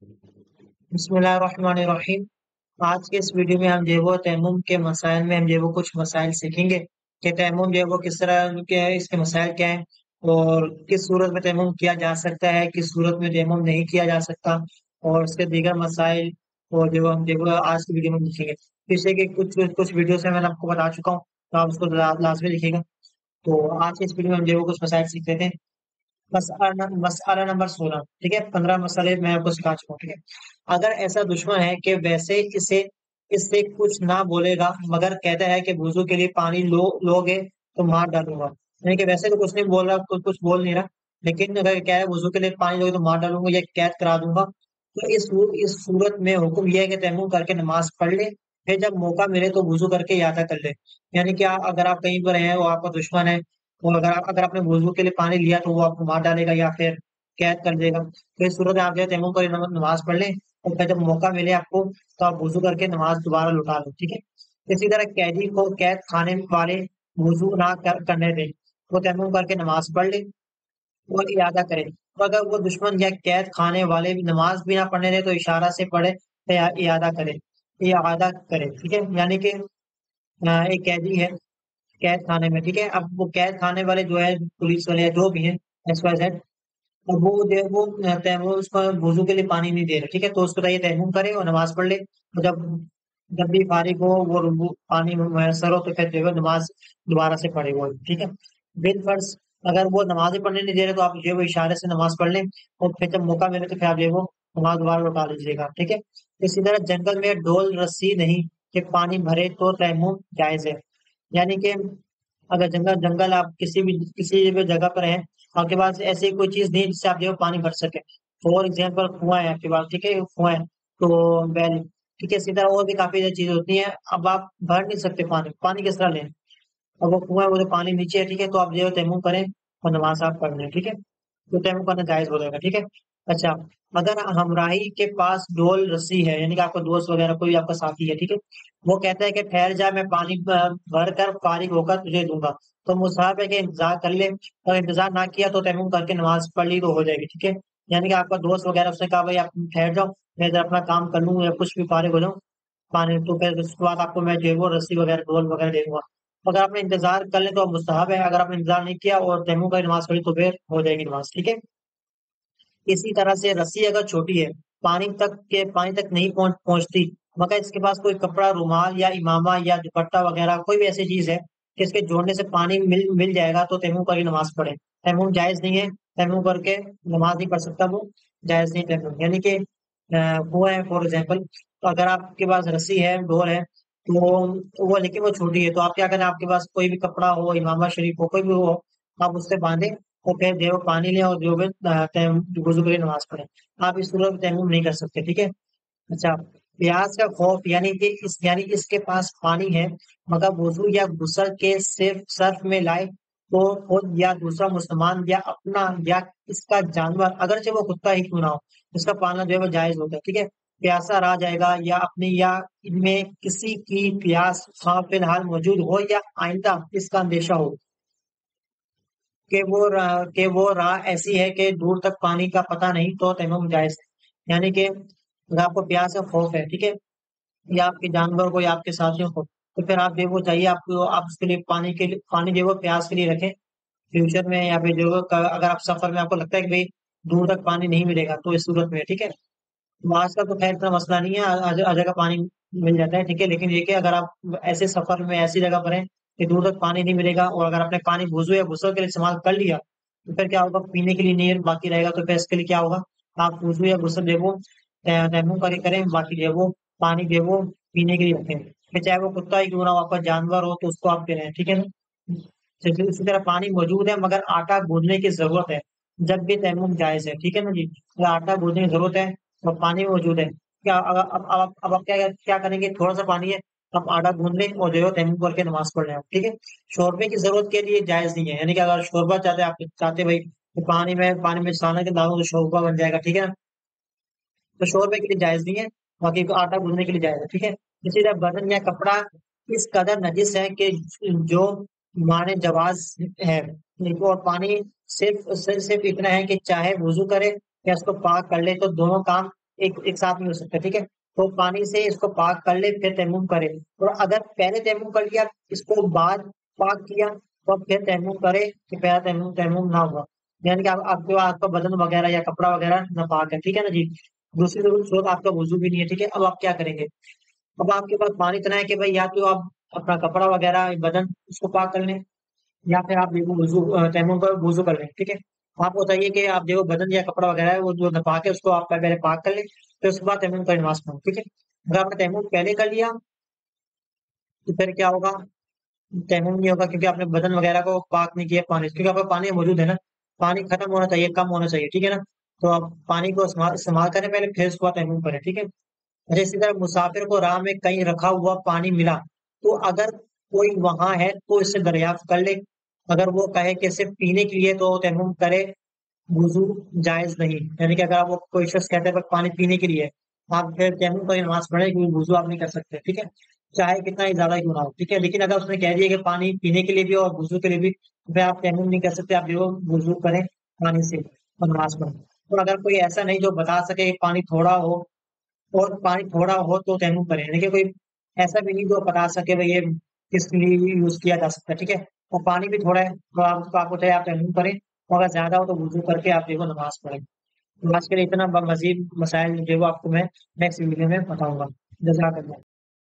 بسم اللہ الرحمن الرحیم۔ آج کے اس ویڈیو میں ہم جو ہے وہ تیمم کے مسائل میں ہم جو ہے وہ کچھ مسائل سیکھیں گے کہ تیمم جو ہے وہ کس طرح کے اس کے مسائل کیا ہیں اور کس صورت میں تیمم کیا جا سکتا ہے، کس صورت میں تیمم نہیں کیا جا سکتا، اور اس کے دیگر مسائل اور جو ہم جو ہے وہ آج کی ویڈیو میں لکھیں گے۔ پیچھے کے کچھ ویڈیو سے میں نے آپ کو بتا چکا ہوں، تو آپ اس کو لازمی لکھے گا۔ تو آج کے اس ویڈیو میں ہم جو ہے وہ کچھ مسائل سیکھ لیتے ہیں۔ مسئلہ نمبر 16، ٹھیک ہے، 15 مسئلے میں آپ کو سکھا چکا ہوں، ٹھیک ہے۔ اگر ایسا دشمن ہے کہ ویسے اس سے کچھ نہ بولے گا مگر کہتا ہے کہ وضو کے لیے پانی لو گے تو مار ڈالوں گا، یعنی کہ ویسے تو کچھ نہیں بول رہا، کچھ بول نہیں رہا، لیکن اگر کیا ہے وضو کے لیے پانی لو گے تو مار ڈالوں گا یا قید کرا دوں گا، تو اس صورت میں حکم یہ ہے کہ تیمم کر کے نماز پڑھ لے، پھر جب موقع ملے تو وضو کر کے اعادہ کر لے۔ یعنی کہ اگر آپ کہیں پر ہیں، وہ آپ کا دشمن ہے، اور اگر آپ نے وضو کے لیے پانی لیا تو وہ آپ کو مار ڈالے گا یا پھر قید کر دے گا، تو اس صورت میں آپ جو ہے تیمم کر نماز پڑھ لیں، اور پھر جب موقع ملے آپ کو تو آپ وضو کر کے نماز دوبارہ لوٹا لو، ٹھیک ہے۔ اسی طرح قیدی کو قید خانے والے وضو نہ کرنے دیں، وہ تیمم کر کے نماز پڑھ لے اور اعادہ کرے، تو اگر وہ دشمن یا قید خانے والے بھی نماز بھی نہ پڑھنے دے تو اشارہ سے پڑھے یا اعادہ کرے، ٹھیک ہے۔ یعنی کہ ایک قیدی ہے قید خانے میں، ٹھیک ہے، اب وہ قید خانے والے جو ہے پولیس والے جو بھی ہیں ایکس وائی زیڈ، اب وہ اس کو وضو کے لیے پانی نہیں دے رہے، ٹھیک ہے، تو اس کو چاہیے تیمم کرے اور نماز پڑھ لے، اور جب بھی فارغ ہو وہ پانی میسر ہو تو پھر جو ہے نماز دوبارہ سے پڑھے وہ، ٹھیک ہے۔ بالفرض اگر وہ نماز ہی پڑھنے نہیں دے رہے تو آپ جو ہے وہ اشارے سے نماز پڑھ لیں، اور پھر جب موقع ملے تو پھر آپ جو ہے وہ نماز دوبارہ لوٹا لیجیے گا، ٹھیک ہے۔ اسی طرح جنگل میں ڈول رسی نہیں کہ پانی بھرے تو تیمم جائز ہے، یعنی کہ اگر جنگل آپ کسی بھی جگہ پر ہیں، آپ کے پاس ایسی کوئی چیز نہیں جس سے آپ جو ہے پانی بھر سکے، فور ایگزامپل کنواں ہے آپ کے پاس، ٹھیک ہے، کنواں ہے تو ویل، ٹھیک ہے، اسی طرح اور بھی کافی چیزیں ہوتی ہیں، اب آپ بھر نہیں سکتے پانی کس طرح لیں، اب وہ کنواں ہے وہ تو پانی نیچے ہے، ٹھیک ہے، تو آپ جو ہے تیمم کریں اور نماز آپ پڑھ لیں، ٹھیک ہے، تو تیمم کرنا جائز ہو جائے گا، ٹھیک ہے۔ اچھا، اگر ہمراہی کے پاس ڈول رسی ہے، یعنی کہ آپ کا دوست وغیرہ کوئی آپ کا ساتھی ہے، ٹھیک ہے، وہ کہتا ہے کہ ٹھہر جا میں پانی بھر کر فارغ ہو کر تجھے دوں گا، تو مصحف ہے کہ انتظار کر لے، اور انتظار نہ کیا تو تیمم کر کے نماز پڑھ لی تو ہو جائے گی، ٹھیک ہے۔ یعنی کہ آپ کا دوست وغیرہ اس نے کہا بھائی آپ ٹھہر جاؤ، میں ادھر اپنا کام کر لوں یا کچھ بھی فارغ ہو جاؤں پانی، تو پھر اس کے بعد آپ کو میں جو ہے وہ رسی وغیرہ ڈول وغیرہ دے دوں گا، اگر آپ نے انتظار کر لیں تو مستحب ہے، اگر آپ نے انتظار نہیں کیا اور تیمم کا نماز پڑھی تو پھر ہو جائے گی نماز، ٹھیک ہے۔ اسی طرح سے رسی اگر چھوٹی ہے، پانی تک نہیں پہنچتی، مگر اس کے پاس کوئی کپڑا، رومال یا امامہ یا دوپٹہ وغیرہ کوئی بھی ایسی چیز ہے کہ اس کے جوڑنے سے پانی مل جائے گا تو تیمم کر کے نماز پڑھے، تیمم جائز نہیں ہے، تیمم کر کے نماز نہیں پڑھ سکتا وہ، جائز نہیں تیمم، یعنی کہ وہ ہے فور ایگزامپل، تو اگر آپ کے پاس رسی ہے، ڈور ہے، تو وہ لیکن وہ چھوٹی ہے، تو آپ کیا کریں، آپ کے پاس کوئی بھی کپڑا ہو، امامہ شریف ہو، کوئی بھی ہو، آپ اس سے باندھیں اور پھر جو پانی لیں اور جو وضو کے لیے نماز پڑھیں، آپ اس صورت میں تیمم نہیں کر سکتے، ٹھیک ہے۔ اچھا، پیاس کا خوف، یعنی اس کے پاس پانی ہے مگر وضو یا غسل کے صرف میں لائے تو خود یا دوسرا مسلمان یا اپنا یا اس کا جانور، اگرچہ وہ کتا ہی کیوں نہ ہو، اس کا پالنا جو ہے وہ جائز ہوتا ہے، ٹھیک ہے۔ پیاسا رہ جائے گا یا اپنی یا ان میں کسی کی پیاس خواہ فی الحال موجود ہو یا آئندہ اس کا اندیشہ ہو کہ وہ راہ ایسی ہے کہ دور تک پانی کا پتہ نہیں تو تیمم جائز ہے، یعنی کہ اگر آپ کو پیاس کا خوف ہے، ٹھیک ہے، یا آپ کے جانور کو یا آپ کے ساتھیوں کو، تو پھر آپ جو وہ چاہیے آپ کو، آپ اس کے لیے پانی جو ہے پیاس کے لیے رکھیں فیوچر میں، یا پھر جو اگر آپ سفر میں آپ کو لگتا ہے کہ بھائی دور تک پانی نہیں ملے گا تو اس صورت میں، ٹھیک ہے۔ آج کا تو خیر اتنا مسئلہ نہیں ہے، ہر جگہ پانی مل جاتا ہے، ٹھیک ہے، لیکن یہ کہ اگر آپ ایسے سفر میں ایسی جگہ پر ہیں کہ دور تک پانی نہیں ملے گا، اور اگر آپ نے پانی وضو یا غسل کے لیے استعمال کر لیا تو پھر کیا ہوگا، پینے کے لیے نہیں باقی رہے گا، تو پھر اس کے لیے کیا ہوگا، آپ وضو یا غسل جو وہ تیمم کریں، باقی جو وہ پانی جو وہ پینے کے لیے رکھیں، پھر چاہے وہ کتا ہی کیوں نہ ہو، آپ کا جانور ہو تو اس کو آپ پی رہے ہیں، ٹھیک ہے نا۔ اسی طرح پانی موجود ہے مگر آٹا گوندنے کی ضرورت ہے، جب بھی تیمم جائز ہے، ٹھیک ہے نا جی، اگر آٹا گوندنے کی ضرورت ہے اور پانی موجود ہے، کیا اب آپ کیا کریں گے، تھوڑا سا پانی ہے، آپ آٹا گوند لیں اور جو ہے تیمم کر کے نماز پڑھ لیں، ٹھیک ہے۔ شوربے کی ضرورت کے لیے جائز نہیں ہے، یعنی کہ اگر شوربہ چاہتے آپ چاہتے بھائی کہ پانی میں سانا کے ڈالوں تو شوربہ بن جائے گا، ٹھیک ہے نا، تو شوربے کے لیے جائز نہیں ہے، باقی تو آٹا گوندنے کے لیے جائز ہے، ٹھیک ہے۔ اسی طرح بدن یا کپڑا اس قدر نجس ہے کہ جو مانے جواز ہے، اور پانی صرف اتنا ہے کہ چاہے وضو کرے یا اس کو پاک کر لے تو دونوں کام ایک ساتھ نہیں ہو سکتا، ٹھیک ہے؟ تو پانی سے اس کو پاک کر لے پھر تیمم کرے، اور اگر پہلے تیمم کر لیا اس کو بعد پاک کیا تو پھر تیمم کرے کہ پہلا تیمم نہ ہوا، یعنی کہ آپ کا بدن وغیرہ یا کپڑا وغیرہ نہ پاک ہے، ٹھیک ہے نا جی؟ دوسری صورت آپ کا وضو بھی نہیں ہے، ٹھیک ہے؟ اب آپ کیا کریں گے؟ اب آپ کے پاس پانی اتنا ہے کہ بھائی یا تو آپ اپنا کپڑا وغیرہ بدن اس کو پاک کر لیں، یا پھر آپ دیکھو تیمم پر وضو کر لیں، ٹھیک ہے؟ آپ کو چاہیے کہ آپ دیکھو بدن یا کپڑا وغیرہ ہے وہ جو ناپاک ہے اس کو آپ پہلے پاک کر لیں، پھر اس کے بعد تیمم کا نماز پڑھیں، ٹھیک ہے؟ اگر آپ نے تیمم پہلے کر لیا تو پھر کیا ہوگا؟ تیمم نہیں ہوگا، کیونکہ آپ نے بدن وغیرہ کو پاک نہیں کیا پانی سے، کیونکہ آپ کا پانی موجود ہے نا، پانی ختم ہونا چاہیے، کم ہونا چاہیے، ٹھیک ہے نا؟ تو آپ پانی کو استعمال کریں پہلے، پھر اس کے بعد تیمم کریں، ٹھیک ہے؟ اچھا، اسی طرح مسافر کو راہ میں کہیں رکھا ہوا پانی ملا تو اگر کوئی وہاں ہے تو اس سے دریافت کر لے، اگر وہ کہے کہ صرف پینے کے لیے تو تیمم کرے، وضو جائز نہیں، یعنی کہ اگر آپ کو کوئی شخص کہتے ہیں پانی پینے کے لیے، آپ پھر تیمم پر نماز پڑھیں، کیونکہ وضو آپ نہیں کر سکتے، ٹھیک ہے؟ چاہے کتنا ہی زیادہ کیوں نہ ہو، ٹھیک ہے؟ لیکن اگر اس نے کہہ دیا کہ پانی پینے کے لیے بھی اور وضو کے لیے بھی، تو پھر آپ تیمم نہیں کر سکتے، آپ جو وضو کریں پانی سے اور نماز پڑھیں۔ اور اگر کوئی ایسا نہیں جو بتا سکے کہ پانی تھوڑا ہو، اور پانی تھوڑا ہو تو تیمم کریں، لیکن کوئی ایسا بھی نہیں جو بتا سکے بھائی یہ کس لیے یوز کیا جا سکتا ہے، ٹھیک ہے؟ اور پانی بھی تھوڑا ہے تو آپ کو چاہے آپ تیمم کریں، اور اگر زیادہ ہو تو وضو کر کے آپ دیکھو نماز پڑھیں۔ نماز کے لیے اتنا، مزید مسائل جو ہے وہ آپ کو میں نیکسٹ ویڈیو میں بتاؤں گا۔ جزاک اللہ۔